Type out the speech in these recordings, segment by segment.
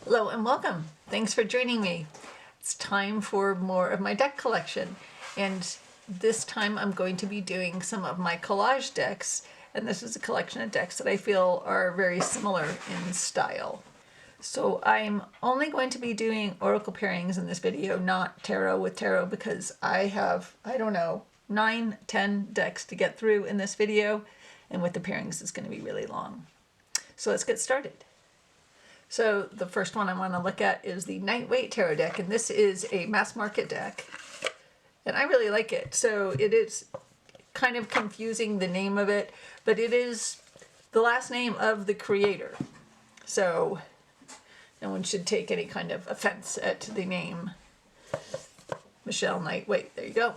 Hello and welcome. Thanks for joining me. It's time for more of my deck collection, and this time I'm going to be doing some of my collage decks, and this is a collection of decks that I feel are very similar in style. So I'm only going to be doing oracle pairings in this video, not tarot with tarot, because I have, I don't know, 9-10 decks to get through in this video, and with the pairings it's going to be really long. So let's get started. So the first one I want to look at is the Knight-Waite Tarot deck, and this is a mass market deck, and I really like it. So it is kind of confusing, the name of it, but it is the last name of the creator. So no one should take any kind of offense at the name. Michelle Knight-Waite, there you go.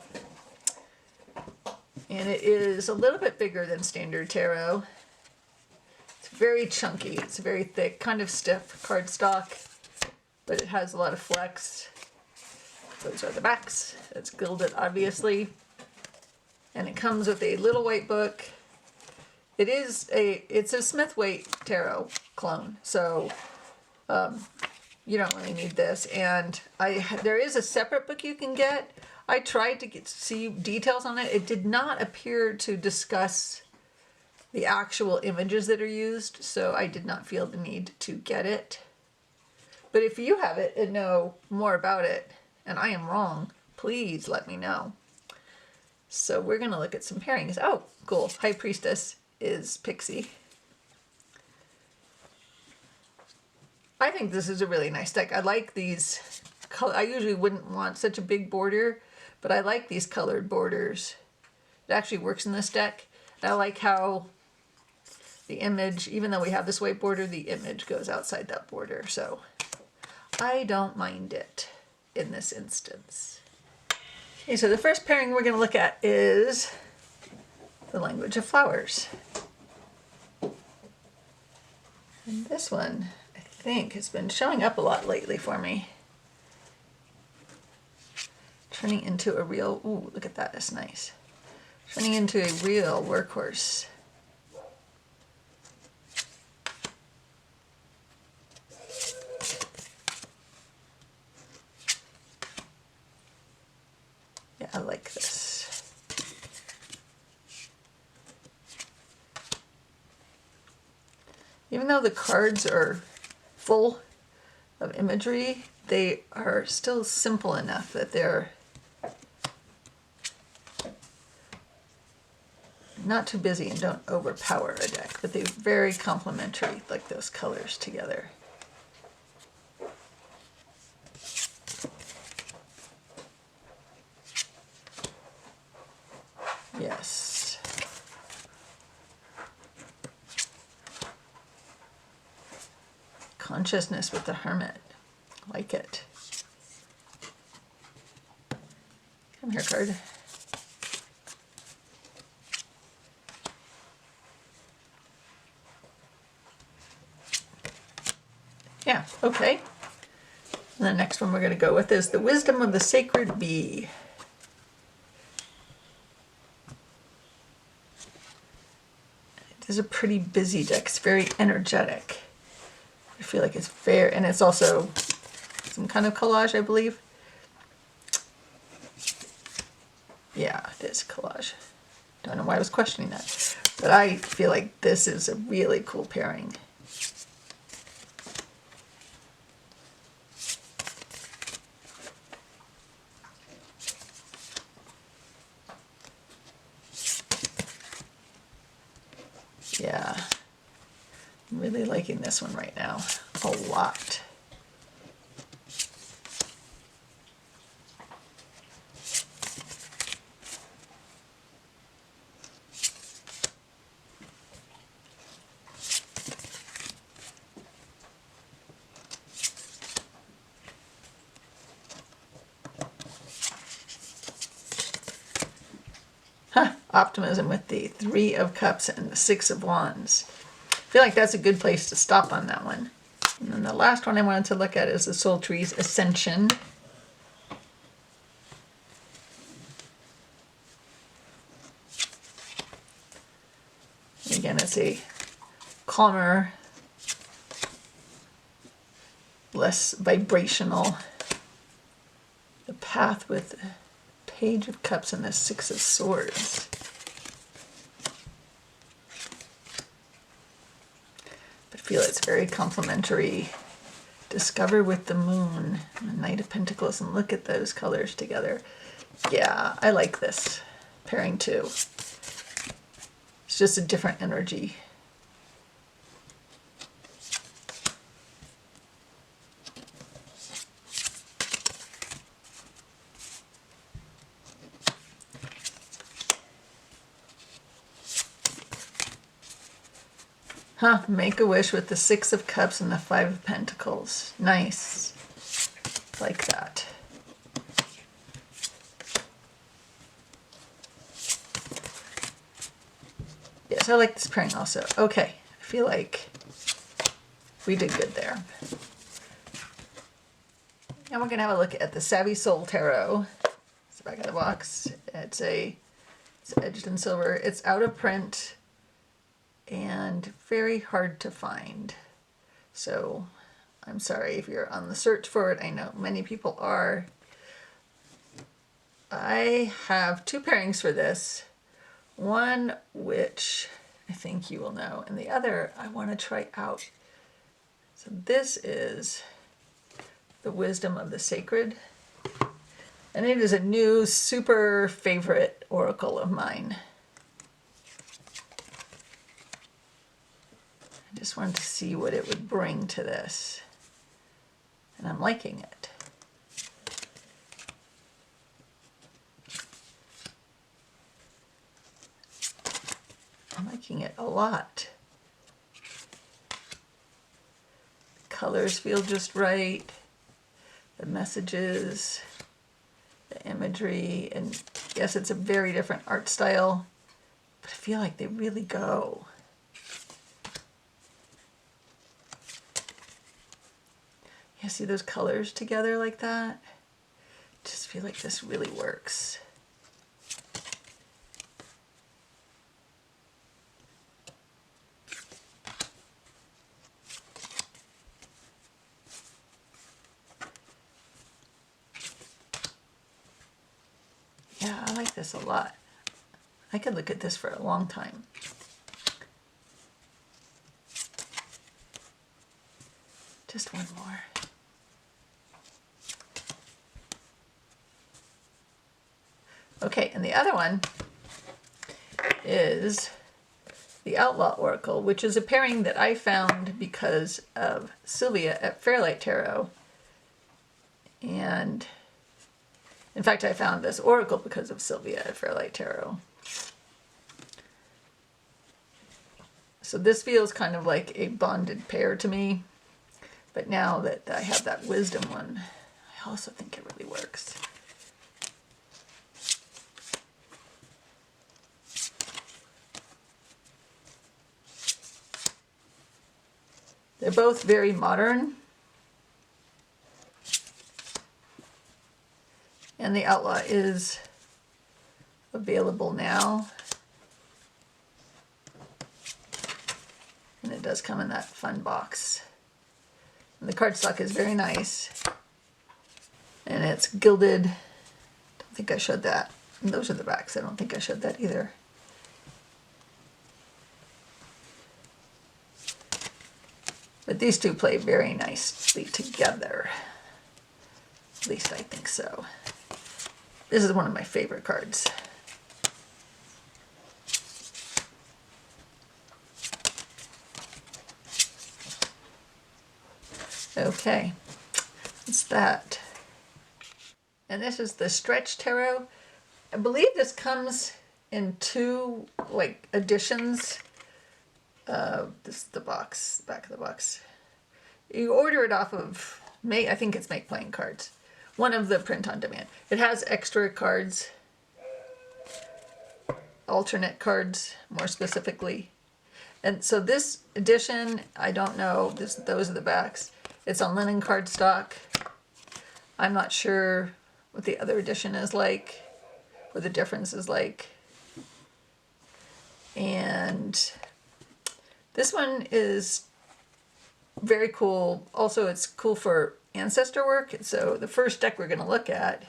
And it is a little bit bigger than standard tarot. Very chunky, it's very thick, kind of stiff cardstock, but it has a lot of flex. Those are the backs. It's gilded, obviously, and it comes with a little white book. It's a Smith-Waite Tarot clone, so you don't really need this. And there is a separate book you can get. I tried to see details on it. It did not appear to discuss the actual images that are used, so I did not feel the need to get it. But if you have it and know more about it, and I am wrong, please let me know. So we're going to look at some pairings. Oh, cool. High Priestess is Pixie. I think this is a really nice deck. I like these. I usually wouldn't want such a big border, but I like these colored borders. It actually works in this deck. And I like how the image, even though we have this white border, the image goes outside that border, so I don't mind it in this instance. Okay, so the first pairing we're going to look at is the Language of Flowers. And this one, I think, has been showing up a lot lately for me. Turning into a real, ooh, look at that, that's nice. Turning into a real workhorse. Yeah, I like this. Even though the cards are full of imagery, they are still simple enough that they're not too busy and don't overpower a deck, but they're very complementary, like those colors together. Yes. Consciousness with the Hermit. Like it. Come here, card. Yeah, okay. And the next one we're going to go with is the Wisdom of the Sacred Bee. It is a pretty busy deck. It's very energetic. I feel like it's fair, and it's also some kind of collage, I believe. Yeah, it is collage. Don't know why I was questioning that, but I feel like this is a really cool pairing. Yeah, I'm really liking this one right now, a lot. Huh, optimism with the Three of Cups and the Six of Wands. I feel like that's a good place to stop on that one. And then the last one I wanted to look at is the Soul Tree's Ascension. And again, it's a calmer less vibrational. The Path with the Page of Cups and the Six of Swords. But I feel it's very complementary. Discover with the Moon and the Knight of Pentacles, and look at those colors together. Yeah, I like this pairing too. It's just a different energy. Huh, make a wish with the Six of Cups and the Five of Pentacles. Nice. Like that. Yes, I like this pairing also. Okay, I feel like we did good there. Now we're going to have a look at the Savvy Soul Tarot. It's the back of the box. It's edged in silver. It's out of print and very hard to find. So I'm sorry if you're on the search for it. I know many people are. I have two pairings for this. One which I think you will know, and the other I want to try out. So this is the Wisdom of the Sacred, and it is a new super favorite oracle of mine. I just wanted to see what it would bring to this, and I'm liking it. I'm liking it a lot. The colors feel just right. The messages, the imagery, and yes, it's a very different art style, but I feel like they really go. Yeah, see those colors together like that? Just feel like this really works. Yeah, I like this a lot. I could look at this for a long time. Just one more. Okay, and the other one is the Outlaw Oracle, which is a pairing that I found because of Sylvia at Fairlight Tarot. And in fact, I found this oracle because of Sylvia at Fairlight Tarot. So this feels kind of like a bonded pair to me. But now that I have that wisdom one, I also think it really works. They're both very modern. And the Outlaw is available now. And it does come in that fun box. And the cardstock is very nice. And it's gilded. Don't think I showed that. And those are the backs. I don't think I showed that either. But these two play very nicely together. At least I think so. This is one of my favorite cards. Okay, it's that. And this is the Stretch Tarot. I believe this comes in two editions. This is the box, back of the box. You order it off of I think it's Make Playing Cards. One of the print on demand. It has extra cards, alternate cards more specifically. And so this edition, I don't know, those are the backs. It's on linen cardstock. I'm not sure what the other edition is like, what the difference is like. And this one is very cool. Also, it's cool for ancestor work. So the first deck we're going to look at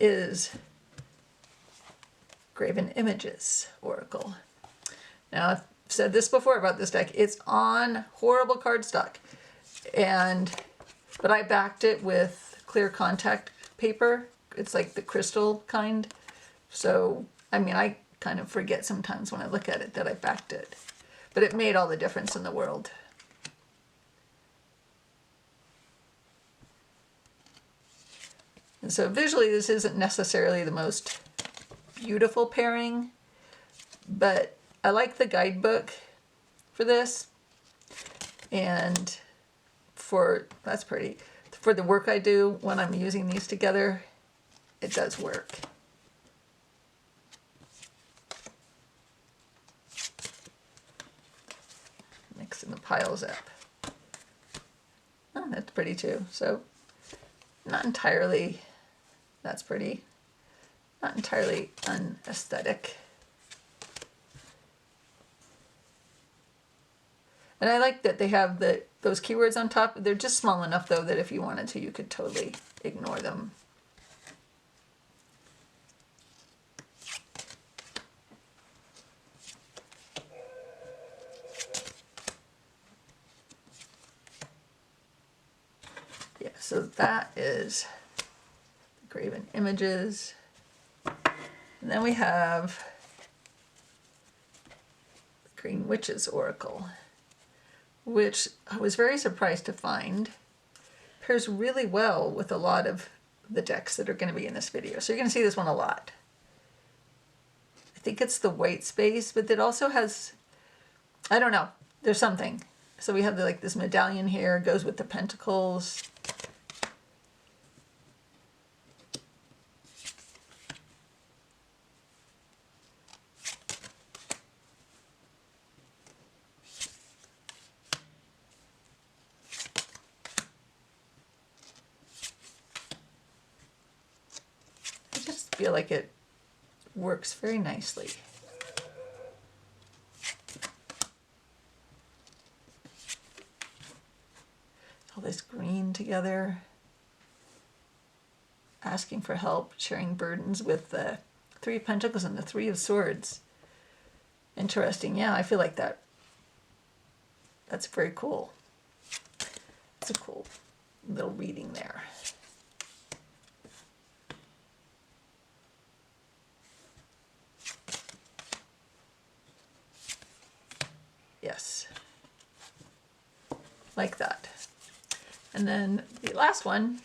is Graven Images Oracle. Now, I've said this before about this deck. It's on horrible cardstock, but I backed it with clear contact paper. It's like the crystal kind. So, I mean, I kind of forget sometimes when I look at it that I backed it. But it made all the difference in the world. And so visually, this isn't necessarily the most beautiful pairing, but I like the guidebook for this. And that's pretty. For the work I do when I'm using these together, it does work. Mixing the piles up. Oh, that's pretty too. So not entirely, that's pretty. Not entirely unaesthetic. And I like that they have those keywords on top. They're just small enough though that if you wanted to, you could totally ignore them. Yeah, so that is Graven Images. And then we have the Green Witches Oracle, which I was very surprised to find pairs really well with a lot of the decks that are going to be in this video. So you're going to see this one a lot. I think it's the white space, but it also has, I don't know, there's something. So we have like this medallion here, goes with the pentacles. Feel like it works very nicely. All this green together, asking for help, sharing burdens with the Three of Pentacles and the Three of Swords. Interesting. Yeah, I feel like that's very cool. It's a cool little reading there. Yes, like that. And then the last one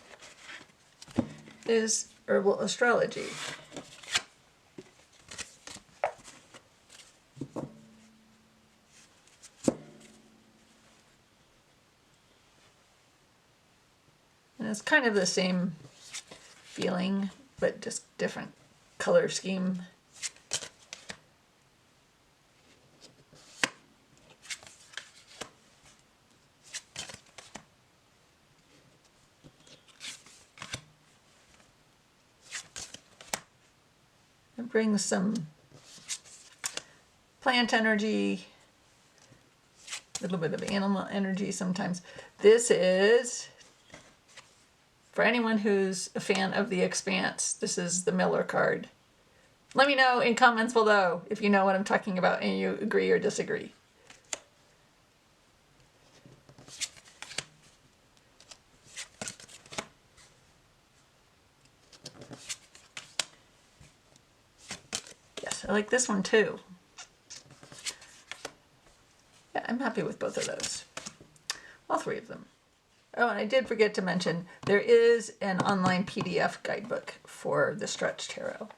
is Herbal Astrology. And it's kind of the same feeling, but just different color scheme. It brings some plant energy, a little bit of animal energy sometimes. This is, for anyone who's a fan of The Expanse, this is the Miller card. Let me know in comments below if you know what I'm talking about and you agree or disagree. I like this one too. Yeah, I'm happy with both of those. All three of them. Oh, and I did forget to mention, there is an online PDF guidebook for the Stretch Tarot.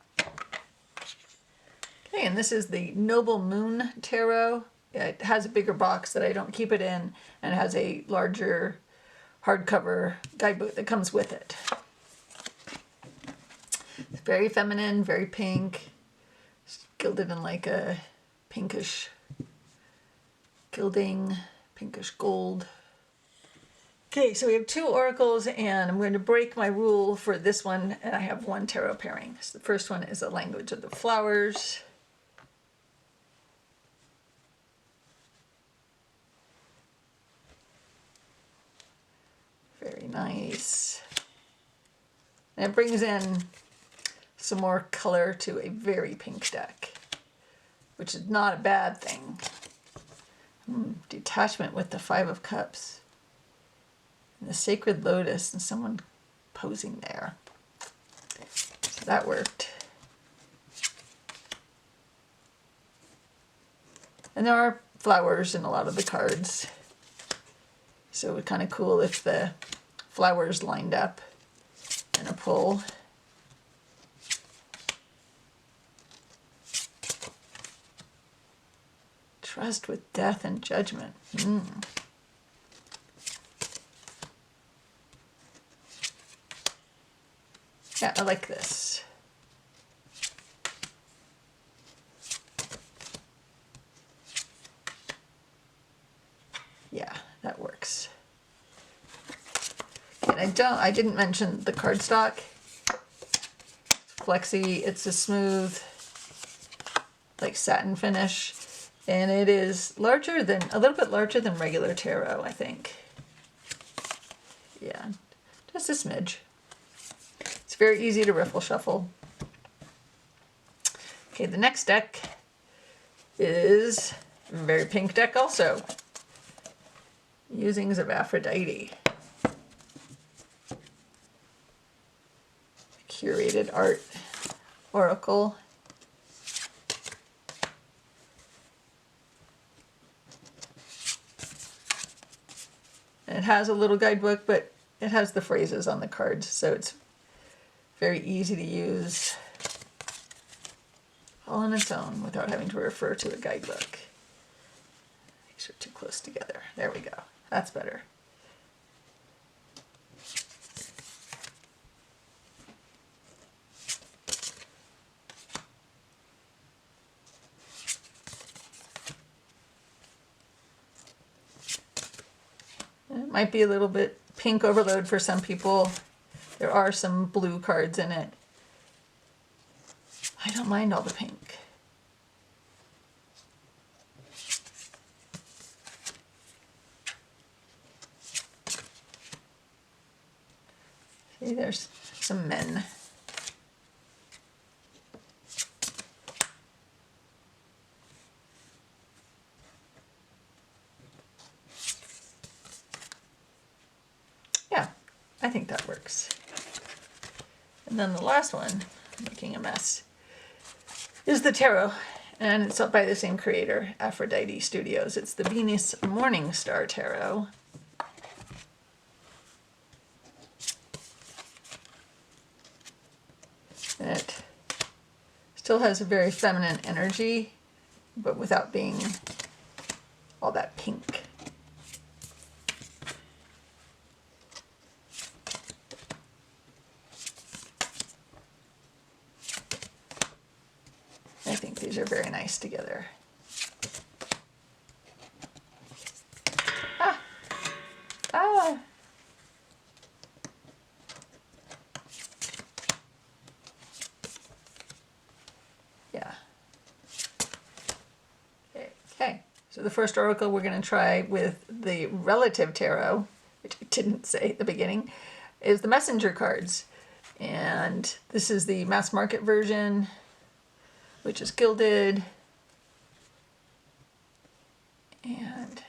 Okay, and this is the Noble Moon Tarot. It has a bigger box that I don't keep it in, and it has a larger hardcover guidebook that comes with it. It's very feminine, very pink. Gilded in like a pinkish gilding, pinkish gold. Okay, so we have two oracles, and I'm going to break my rule for this one, and I have one tarot pairing. So the first one is the Language of the Flowers. nice. And it brings in some more color to a very pink deck, which is not a bad thing. Detachment with the Five of Cups. And the Sacred Lotus and someone posing there. So that worked. And there are flowers in a lot of the cards. So it would be kind of cool if the flowers lined up in a pull. Trust with Death and Judgment. Yeah, I like this. Yeah, that works. And I didn't mention the cardstock. Flexi, it's a smooth, like satin finish. And it is a little bit larger than regular tarot, I think. Yeah, just a smidge. It's very easy to riffle shuffle. Okay, the next deck is a very pink deck also. Musings of Aphrodite. Curated art oracle. And it has a little guidebook, but it has the phrases on the cards, so it's very easy to use all on its own without having to refer to a guidebook. Make sure too close together. There we go. That's better. It might be a little bit pink overload for some people. There are some blue cards in it. I don't mind all the pink. See, there's some men. Yeah, I think that works. And then the last one, making a mess, is the tarot. And it's up by the same creator, Aphrodite Studios. It's the Venus Morning Star Tarot. And it still has a very feminine energy, but without being all that pink. I think these are very nice together. Ah! Ah! Yeah. Okay. So the first oracle we're going to try with the relative tarot, which I didn't say at the beginning, is the messenger cards. And this is the mass market version, which is gilded. And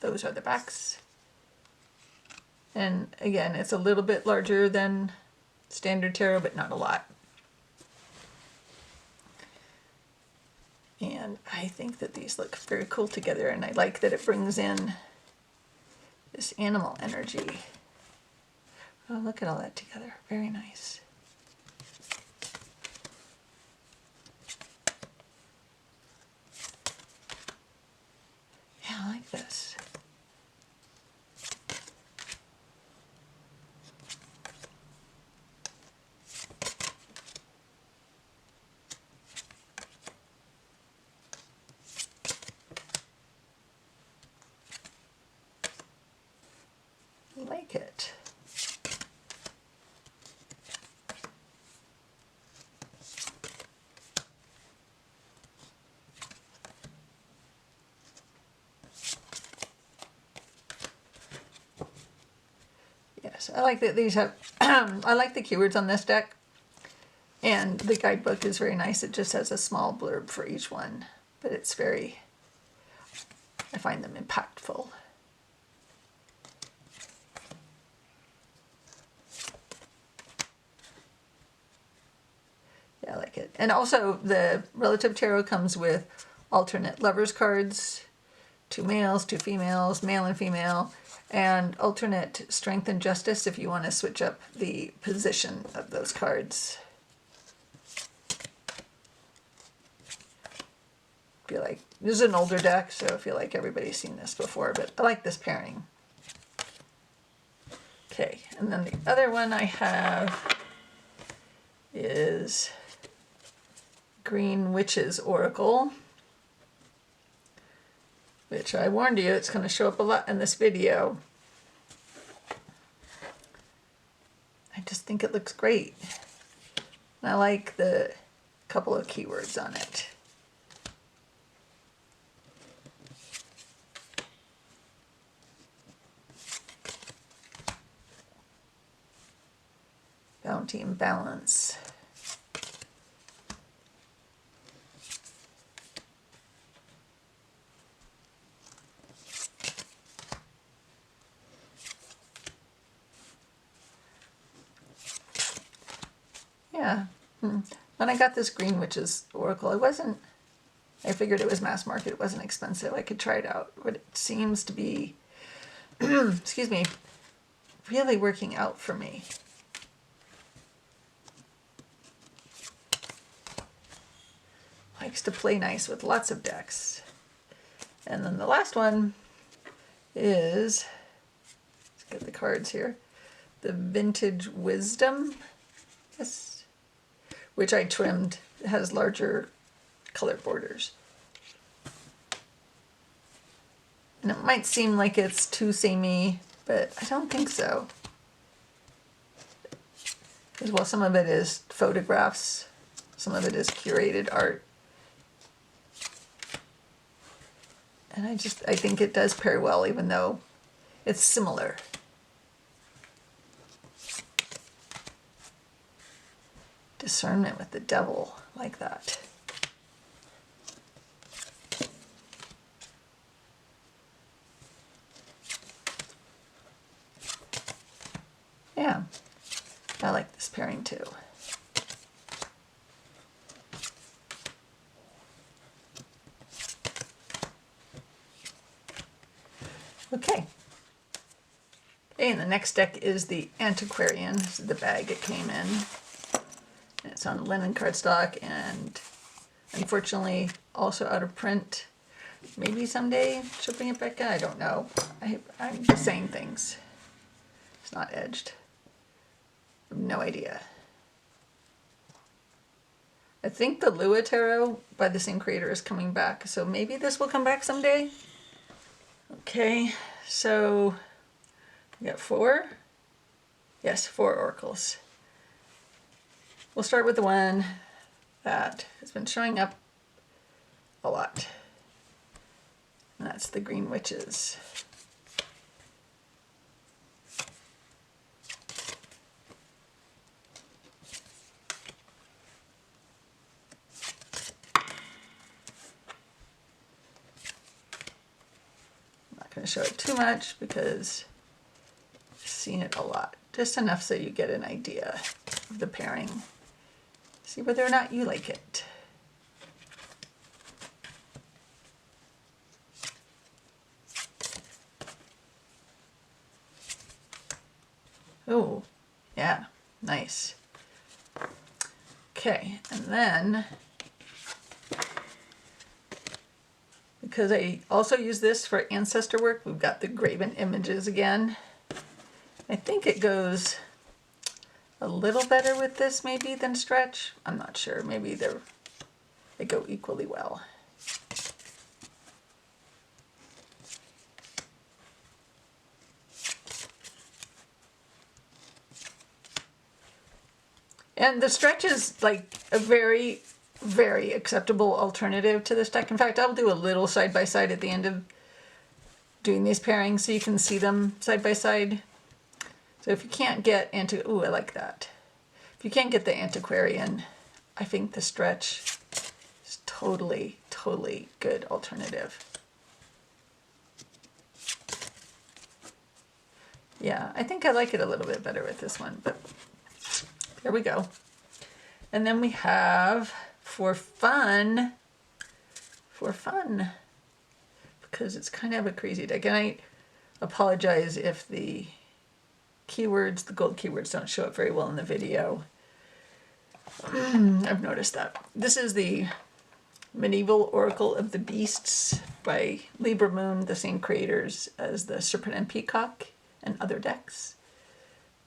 those are the backs. And again, it's a little bit larger than standard tarot, but not a lot. And I think that these look very cool together, and I like that it brings in this animal energy. Oh, look at all that together. Very nice. Yeah, I like this. I like it. Yes, this. I like that these have, I like the keywords on this deck. And the guidebook is very nice. It just has a small blurb for each one. But it's very, I find them impactful. Yeah, I like it. And also the Relative Tarot comes with alternate lovers cards, 2 males, 2 females, male and female, and alternate Strength and Justice if you want to switch up the position of those cards. I feel like this is an older deck, so I feel like everybody's seen this before, but I like this pairing. Okay, and then the other one I have is Green-Witches Oracle, which I warned you it's going to show up a lot in this video. I just think it looks great. I like the couple of keywords on it. Bounty and balance. Yeah. When I got this Green-Witches Oracle, I figured it was mass market, it wasn't expensive, I could try it out, but it seems to be, excuse me, really working out for me. Likes to play nice with lots of decks. And then the last one is, let's get the cards here, the Vintage Wisdom, yes, which I trimmed. It has larger color borders. And it might seem like it's too samey, but I don't think so. Because while some of it is photographs, some of it is curated art. And I think it does pair well, even though it's similar. Discernment with the devil, like that. Yeah, I like this pairing too. Okay. And the next deck is the Antiquarian. This is the bag it came in. And it's on linen cardstock and unfortunately also out of print. Maybe someday she'll bring it back in. I don't know. I'm just saying things. It's not edged. I have no idea. I think the Lua Tarot by the same creator is coming back, so maybe this will come back someday. Okay, so we got 4. Yes, 4 oracles. We'll start with the one that has been showing up a lot. And that's the Green Witches. Going to show it too much because I've seen it a lot. Just enough so you get an idea of the pairing. See whether or not you like it. Oh, yeah, nice. Okay, and then because I also use this for ancestor work, we've got the graven images again. I think it goes a little better with this maybe than stretch. I'm not sure. Maybe they go equally well. And the stretch is like a very, very acceptable alternative to this deck. In fact, I'll do a little side by side at the end of doing these pairings so you can see them side by side. So if you can't get ooh, I like that. If you can't get the Antiquarian, I think the stretch is totally, totally good alternative. Yeah, I think I like it a little bit better with this one, but there we go. And then we have for fun, because it's kind of a crazy deck. And I apologize if the keywords, the gold keywords, don't show up very well in the video. I've noticed that. This is the Medieval Oracle of the Beasts by Libra Moon, the same creators as the Serpent and Peacock and other decks.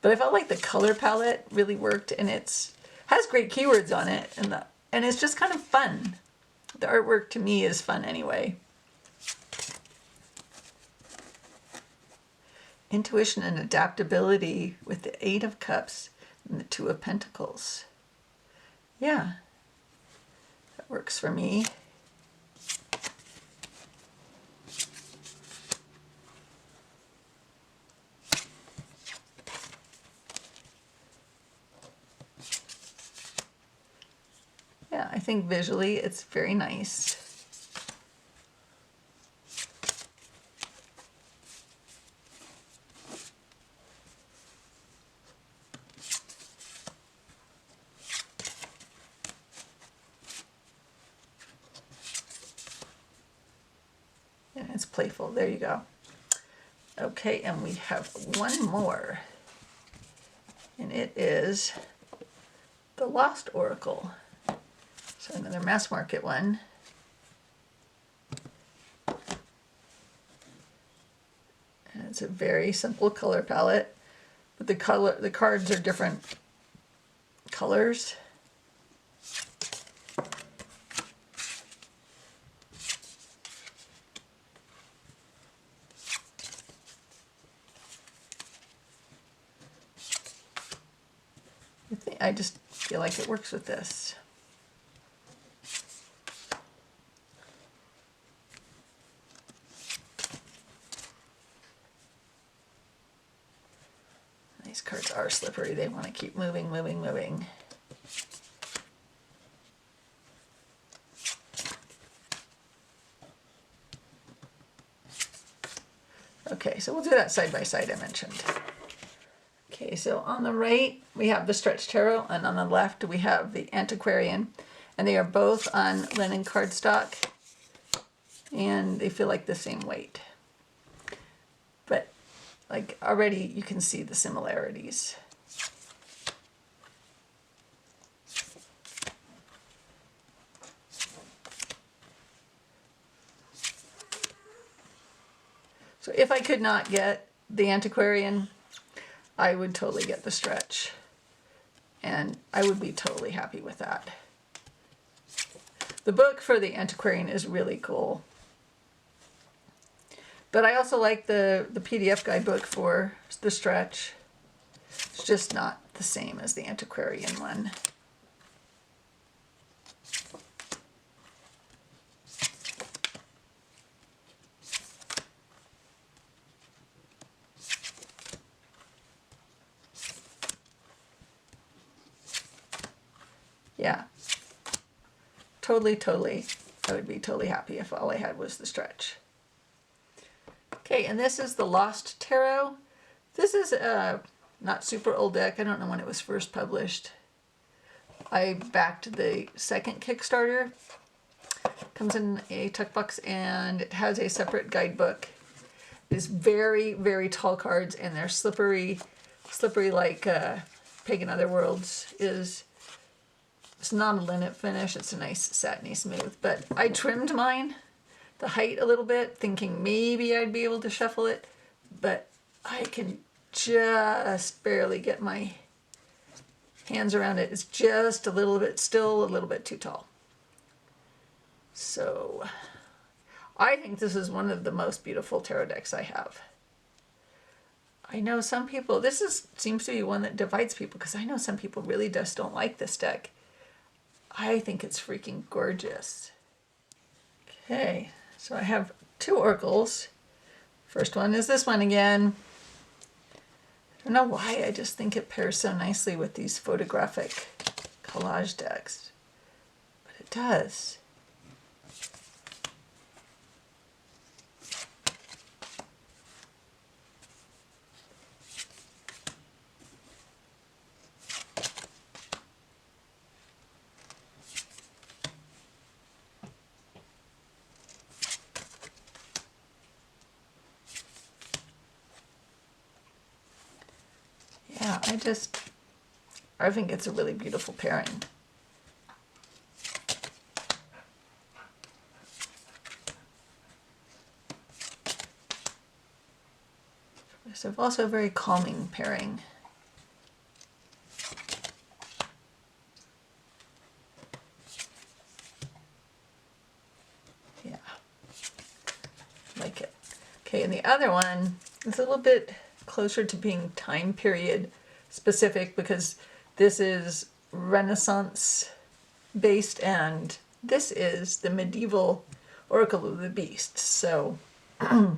But I felt like the color palette really worked, and it's has great keywords on it, and it's just kind of fun. The artwork to me is fun anyway. Intuition and adaptability with the Eight of Cups and the Two of Pentacles. Yeah, that works for me. Yeah, I think visually it's very nice. And it's playful. There you go. Okay, and we have one more. And it is the Lost Oracle. So another mass market one. And it's a very simple color palette, but the cards are different colors. I just feel like it works with this. These cards are slippery. They want to keep moving, moving, moving. Okay, so we'll do that side by side I mentioned. Okay, so on the right we have the Stretch Tarot, and on the left we have the Antiquarian, and they are both on linen cardstock, and they feel like the same weight. But like already you can see the similarities. So if I could not get the Antiquarian, I would totally get the Stretch, and I would be totally happy with that. The book for the Antiquarian is really cool, but I also like the PDF guidebook for the Stretch. It's just not the same as the Antiquarian one. Yeah, totally. I would be totally happy if all I had was the Stretch. Okay, and this is the Lost Tarot. This is a not super old deck. I don't know when it was first published. I backed the second Kickstarter. Comes in a tuck box, and it has a separate guidebook. It's very, very tall cards, and they're slippery like Pagan Otherworlds is. It's not a linen finish, it's a nice satiny smooth, but I trimmed mine, the height a little bit, thinking maybe I'd be able to shuffle it, but I can just barely get my hands around it. It's just a little bit, still a little bit too tall. So I think this is one of the most beautiful tarot decks I have. I know some people, seems to be one that divides people, because I know some people really just don't like this deck. I think it's freaking gorgeous. Okay, so I have two oracles. First one is this one again. I don't know why, I just think it pairs so nicely with these photographic collage decks, but it does. Yeah, I think it's a really beautiful pairing. It's also a very calming pairing. Yeah, like it. Okay, and the other one is a little bit closer to being time period specific because this is Renaissance based and this is the medieval Oracle of the Beast. So it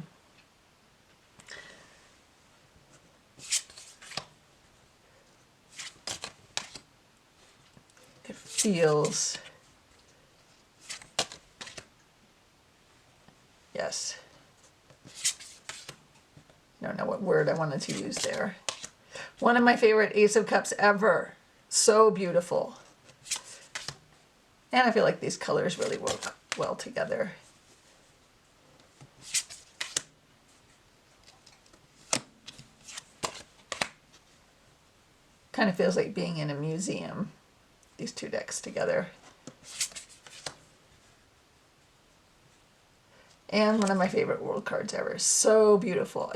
feels, yes, I don't know what word I wanted to use there. One of my favorite Ace of Cups ever. So beautiful. And I feel like these colors really work well together. Kind of feels like being in a museum, these two decks together. And one of my favorite world cards ever. So beautiful.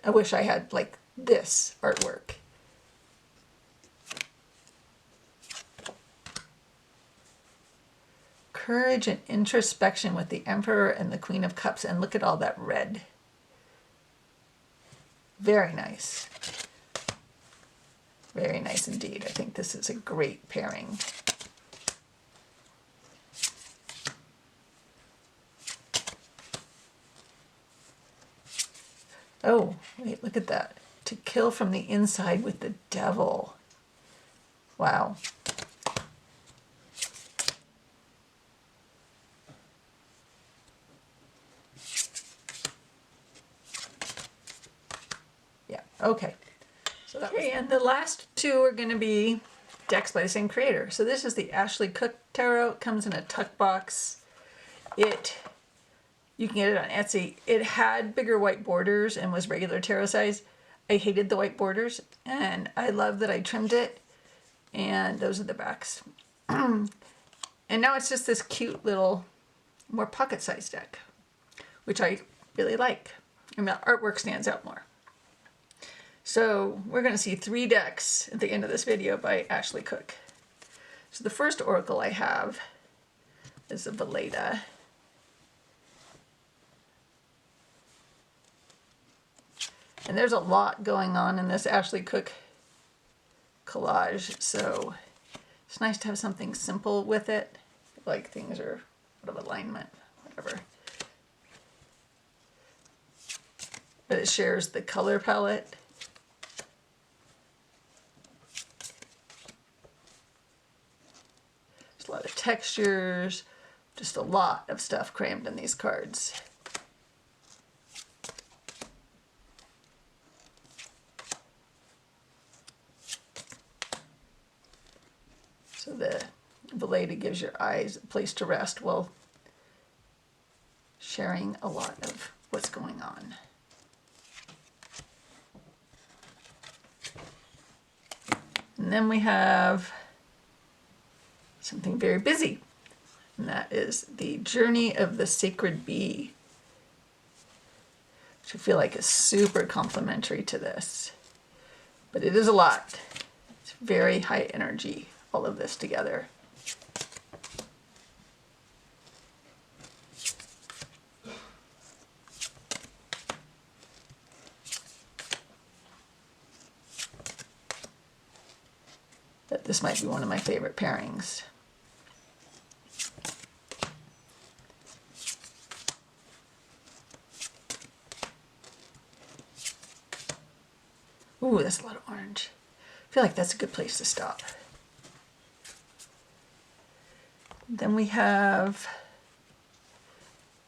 I wish I had like this artwork. Courage and introspection with the Emperor and the Queen of Cups. And look at all that red. Very nice. Very nice indeed. I think this is a great pairing. Oh, wait, look at that. To kill from the inside with the devil. Wow. Yeah, okay. So okay, and the last two are going to be decks by the same creator. So this is the Ashley Cook Tarot. It comes in a tuck box. You can get it on Etsy. It had bigger white borders and was regular tarot size. I hated the white borders, and I love that I trimmed it. And those are the backs. And now it's just this cute little, more pocket-sized deck, which I really like. And the artwork stands out more. So we're going to see 3 decks at the end of this video by Ashley Cook. So the first oracle I have is a Valletta. And there's a lot going on in this Ashley Cook collage, so it's nice to have something simple with it. Like things are out of alignment, whatever. But it shares the color palette. There's a lot of textures, just a lot of stuff crammed in these cards. So the Valletta gives your eyes a place to rest while sharing a lot of what's going on. And then we have something very busy, and that is the Journey of the Sacred Bee, which I feel like is super complementary to this. But it is a lot. It's very high energy, all of this together. But this might be one of my favorite pairings. Ooh, that's a lot of orange. I feel like that's a good place to stop. Then we have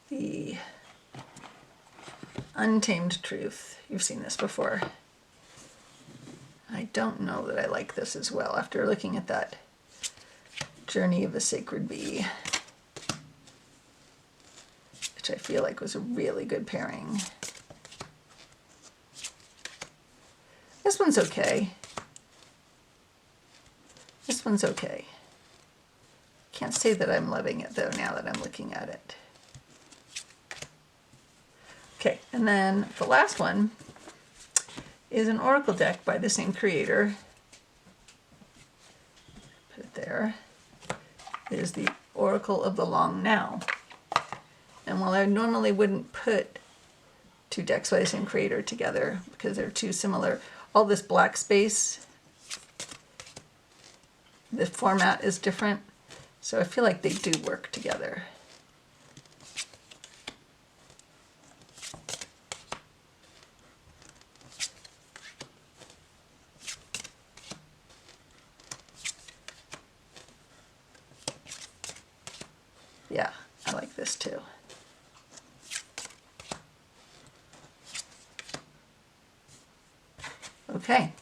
the Untamed Truth. You've seen this before. I don't know that I like this as well after looking at that Journey of a Sacred Bee, which I feel like was a really good pairing. This one's okay. This one's okay. Can't say that I'm loving it though now that I'm looking at it. Okay, and then the last one is an oracle deck by the same creator. Put it there. It is the Oracle of the Long Now. And while I normally wouldn't put two decks by the same creator together because they're too similar, all this black space, the format is different, so I feel like they do work together. Yeah, I like this too. Okay.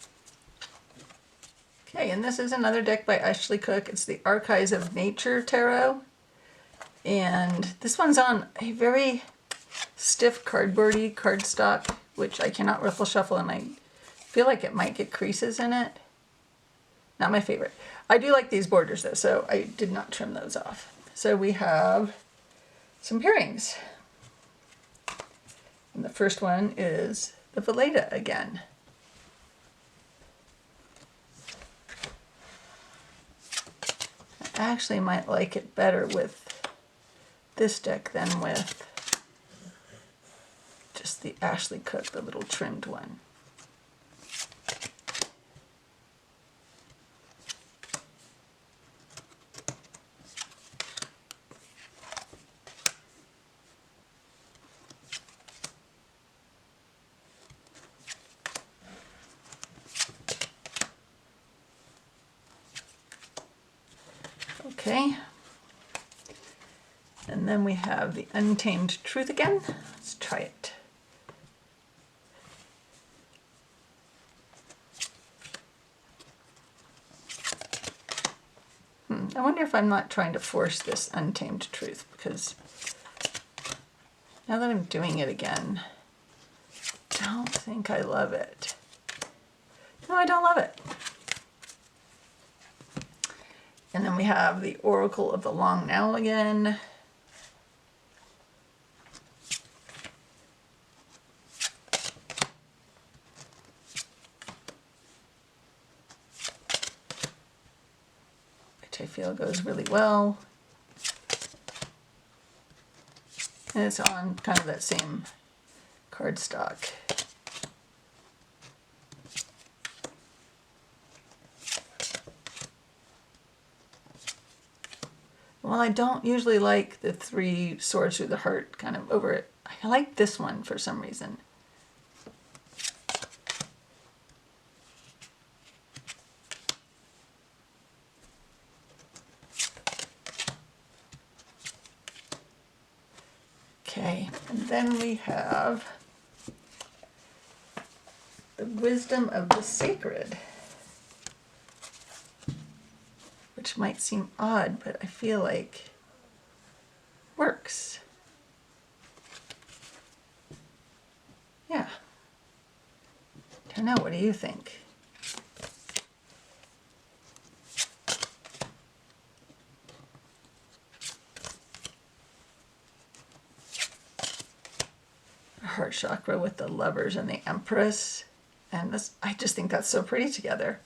Okay, and this is another deck by Ashley Cook. It's the Archives of Nature Tarot. And this one's on a very stiff cardboardy cardstock, which I cannot ruffle shuffle, and I feel like it might get creases in it. Not my favorite. I do like these borders though, so I did not trim those off. So we have some pairings. And the first one is the Valletta again. I actually might like it better with this deck than with just the Ashley Cook, the little trimmed one. Okay, and then we have the Untamed Truth again. Let's try it. I wonder if I'm not trying to force this Untamed Truth, because now that I'm doing it again, I don't think I love it. No, I don't love it. And then we have the Oracle of the Long Now again. Which I feel goes really well. And it's on kind of that same cardstock. Well, I don't usually like the three swords through the heart kind of over it. I like this one for some reason. Okay, and then we have the Wisdom of the Sacred, which might seem odd, but I feel like works. Yeah. Don't know, what do you think? Heart chakra with the Lovers and the Empress. And this, I just think that's so pretty together.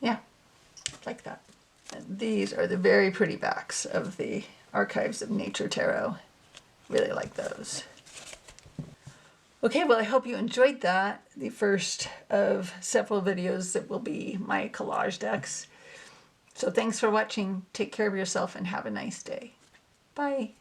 Yeah, like that. And these are the very pretty backs of the Archives of Nature Tarot. Really like those. Okay, well, I hope you enjoyed that. The first of several videos that will be my collage decks. So thanks for watching. Take care of yourself and have a nice day. Bye.